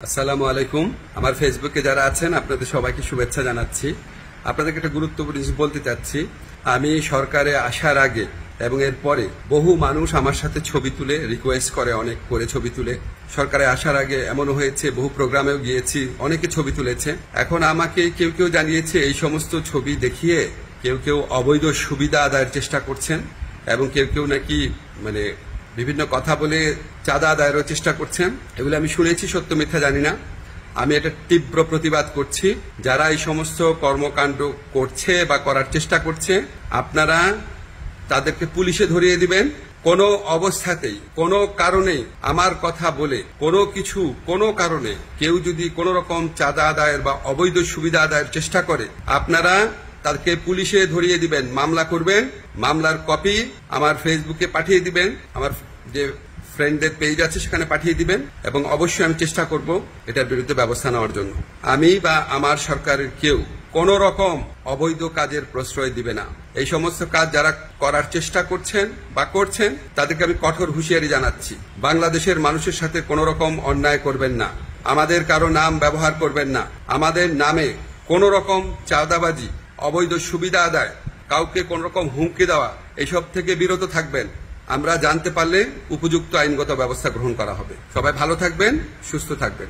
আসসালামু আলাইকুম। আমার ফেসবুকে যারা আছেন আপনাদের সবাইকে শুভেচ্ছা জানাচ্ছি। আপনাদেরকে একটা গুরুত্বপূর্ণ জিনিস বলতে চাচ্ছি। আমি সরকারে আসার আগে এবং এর পরে বহু মানুষ আমার সাথে ছবি তুলে রিকোয়েস্ট করে, অনেক করে ছবি তুলে। সরকারে আসার আগে এমনও হয়েছে, বহু প্রোগ্রামেও গিয়েছি, অনেকে ছবি তুলেছে। এখন আমাকে কেউ কেউ জানিয়েছে এই সমস্ত ছবি দেখিয়ে কেউ কেউ অবৈধ সুবিধা আদায়ের চেষ্টা করছেন এবং কেউ কেউ নাকি বিভিন্ন কথা বলে চাঁদা আদায়েরও চেষ্টা করছেন। এগুলো আমি শুনেছি, সত্য মিথ্যা জানি না। আমি এটা তীব্র প্রতিবাদ করছি। যারা এই সমস্ত কর্মকাণ্ড করছে বা করার চেষ্টা করছে, আপনারা তাদেরকে পুলিশে ধরিয়ে দিবেন। কোনো অবস্থাতেই কোনো কারণেই আমার কথা বলে কোনো কারণে কেউ যদি কোনো রকম চাঁদা আদায়ের বা অবৈধ সুবিধা আদায়ের চেষ্টা করে, আপনারা তাদেরকে পুলিশে ধরিয়ে দিবেন, মামলা করবেন। মামলার কপি আমার ফেসবুকে পাঠিয়ে দিবেন, আমার যে ফ্রেন্ডদের পেজ আছে সেখানে পাঠিয়ে দিবেন, এবং অবশ্যই আমি চেষ্টা করব এটার বিরুদ্ধে ব্যবস্থা নেওয়ার জন্য। আমি বা আমার সরকারের কেউ কোন রকম অবৈধ কাজের প্রশ্রয় দিবে না। এই সমস্ত কাজ যারা করার চেষ্টা করছেন বা করছেন তাদেরকে আমি কঠোর হুঁশিয়ারি জানাচ্ছি। বাংলাদেশের মানুষের সাথে কোন রকম অন্যায় করবেন না, আমাদের কারো নাম ব্যবহার করবেন না, আমাদের নামে কোন রকম চাঁদাবাজি, অবৈধ সুবিধা আদায়, কাউকে কোন রকম হুমকি দেওয়া, এসব থেকে বিরত থাকবেন। আমরা জানতে পারলে উপযুক্ত আইনগত ব্যবস্থা গ্রহণ করা হবে। সবাই ভালো থাকবেন, সুস্থ থাকবেন।